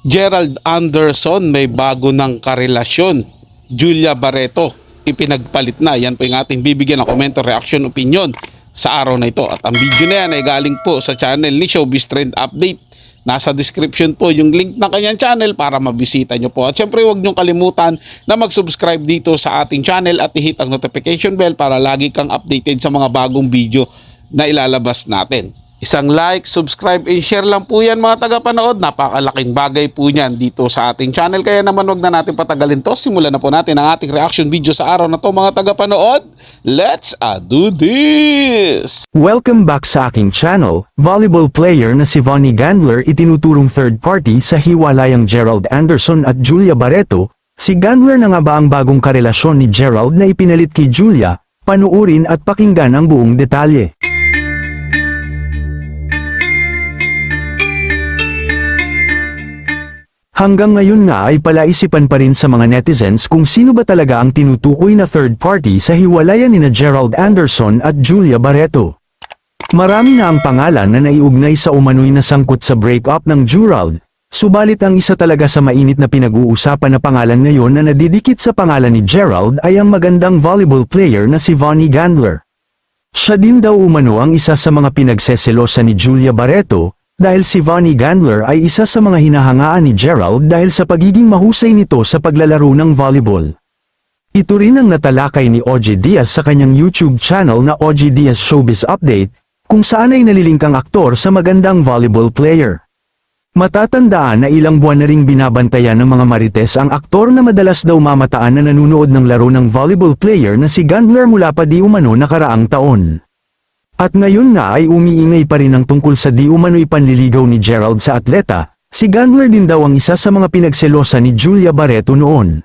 Gerald Anderson may bago ng karelasyon. Julia Barreto, ipinagpalit na. Yan po yung ating bibigyan ng komento, reaction, opinion sa araw na ito. At ang video na yan ay galing po sa channel ni Showbiz Trend Update. Nasa description po yung link ng kanyang channel para mabisita nyo po. At syempre huwag nyo kalimutan na mag-subscribe dito sa ating channel at i-hit ang notification bell para lagi kang updated sa mga bagong video na ilalabas natin. Isang like, subscribe, and share lang po yan mga tagapanood. Napakalaking bagay po niyan dito sa ating channel. Kaya naman wag na natin patagalin to. Simulan na po natin ang ating reaction video sa araw na to mga tagapanood. Let's do this! Welcome back sa aking channel. Volleyball player na si Vonnie Gandler itinuturong third party sa hiwalayang Gerald Anderson at Julia Barreto. Si Gandler na nga ba ang bagong karelasyon ni Gerald na ipinalit kay Julia? Panuurin at pakinggan ang buong detalye. Hanggang ngayon nga ay palaisipan pa rin sa mga netizens kung sino ba talaga ang tinutukoy na third party sa hiwalayan nina Gerald Anderson at Julia Barreto. Marami na ang pangalan na naiugnay sa umano'y nasangkot sa breakup ng Gerald, subalit ang isa talaga sa mainit na pinag-uusapan na pangalan ngayon na nadidikit sa pangalan ni Gerald ay ang magandang volleyball player na si Vonnie Gandler. Siya din daw umano ang isa sa mga pinagseselosa ni Julia Barreto, dahil si Vonnie Gandler ay isa sa mga hinahangaan ni Gerald dahil sa pagiging mahusay nito sa paglalaro ng volleyball. Ito rin ang natalakay ni OG Diaz sa kanyang YouTube channel na OG Diaz Showbiz Update, kung saan ay nalilingkang aktor sa magandang volleyball player. Matatandaan na ilang buwan na ring binabantayan ng mga marites ang aktor na madalas daw mamataan na nanunood ng laro ng volleyball player na si Gandler mula pa di umano nakaraang taon. At ngayon nga ay umiingay pa rin ang tungkol sa di umano'y panliligaw ni Gerald sa atleta. Si Gandler din daw ang isa sa mga pinagselosa ni Julia Barreto noon.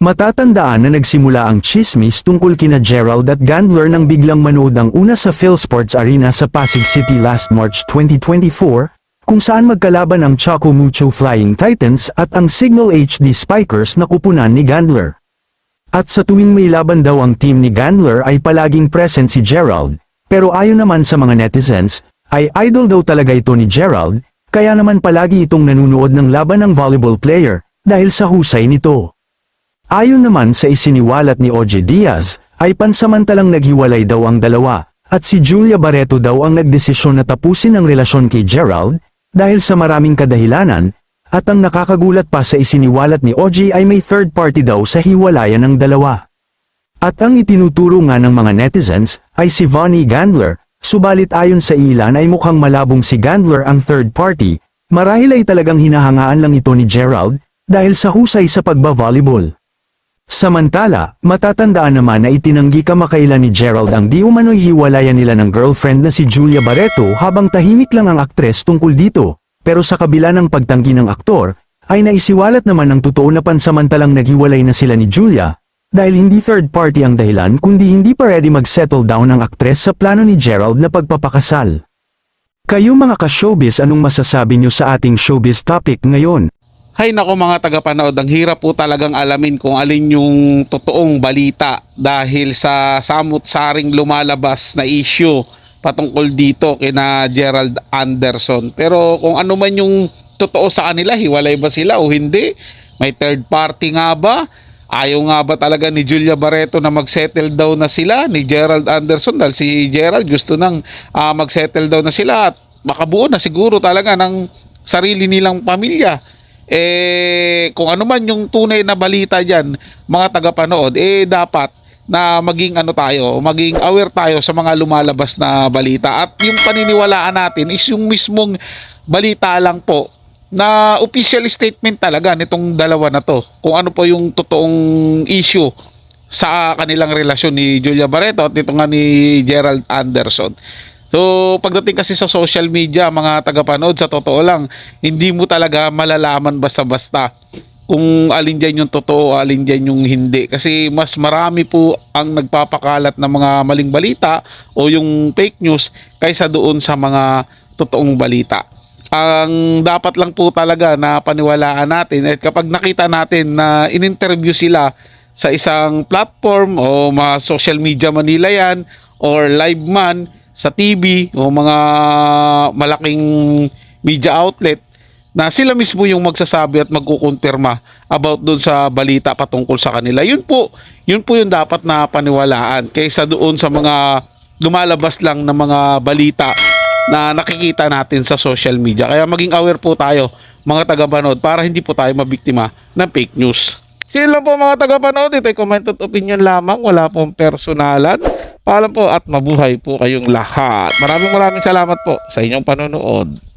Matatandaan na nagsimula ang chismis tungkol kina Gerald at Gandler nang biglang manood ang una sa PhilSports Arena sa Pasig City last March 2024, kung saan magkalaban ang Choco Mucho Flying Titans at ang Signal HD Spikers na kupunan ni Gandler. At sa tuwing may laban daw ang team ni Gandler ay palaging present si Gerald. Pero ayon naman sa mga netizens, ay idol daw talaga ito ni Gerald, kaya naman palagi itong nanunood ng laban ng volleyball player, dahil sa husay nito. Ayon naman sa isiniwalat ni OG Diaz, ay pansamantalang naghiwalay daw ang dalawa, at si Julia Barreto daw ang nagdesisyon na tapusin ang relasyon kay Gerald, dahil sa maraming kadahilanan, at ang nakakagulat pa sa isiniwalat ni OG ay may third party daw sa hiwalayan ng dalawa. At ang itinuturo nga ng mga netizens ay si Vonnie Gandler, subalit ayon sa ilan ay mukhang malabong si Gandler ang third party, marahil ay talagang hinahangaan lang ito ni Gerald, dahil sa husay sa pagba-volleyball. Samantala, matatandaan naman na itinanggi kamakailan ni Gerald ang di umano'y hiwalayan nila ng girlfriend na si Julia Barreto habang tahimik lang ang aktres tungkol dito, pero sa kabila ng pagtanggi ng aktor, ay naisiwalat naman ng totoo na pansamantalang naghiwalay na sila ni Julia, dahil hindi third party ang dahilan kundi hindi pa ready mag-settle down ang aktres sa plano ni Gerald na pagpapakasal. Kayo mga ka-showbiz, anong masasabi nyo sa ating showbiz topic ngayon? Hay nako mga tagapanood, ang hirap po talagang alamin kung alin yung totoong balita dahil sa samut-saring lumalabas na issue patungkol dito kina Gerald Anderson. Pero kung ano man yung totoo sa kanila, hiwalay ba sila o hindi? May third party nga ba? Ayaw nga ba talaga ni Julia Barreto na mag-settle down na sila ni Gerald Anderson dahil si Gerald gusto nang mag-settle down na sila at makabuo na siguro talaga ng sarili nilang pamilya. Kung ano man yung tunay na balita dyan, mga tagapanood, dapat na maging maging aware tayo sa mga lumalabas na balita. At yung paniniwalaan natin is yung mismong balita lang po na official statement talaga nitong dalawa na to. Kung ano po yung totoong issue sa kanilang relasyon ni Julia Barreto at ito nga ni Gerald Anderson. So, pagdating kasi sa social media, mga tagapanood, sa totoo lang, hindi mo talaga malalaman basta-basta kung alin dyan yung totoo, alin dyan yung hindi. Kasi mas marami po ang nagpapakalat ng mga maling balita o yung fake news kaysa doon sa mga totoong balita. Ang dapat lang po talaga na paniwalaan natin at kapag nakita natin na in-interview sila sa isang platform o mga social media Manila yan or live man sa TV o mga malaking media outlet, na sila mismo yung magsasabi at magkukumpirma about doon sa balita patungkol sa kanila. Yun po yung dapat na paniwalaan kaysa doon sa mga lumalabas lang na mga balita na nakikita natin sa social media. Kaya maging aware po tayo mga taga-panood para hindi po tayo mabiktima ng fake news. Sila lang po mga taga-panood, ito ay comment at opinion lamang, wala pong personalan. Paalam po at mabuhay po kayong lahat. Maraming salamat po sa inyong panonood.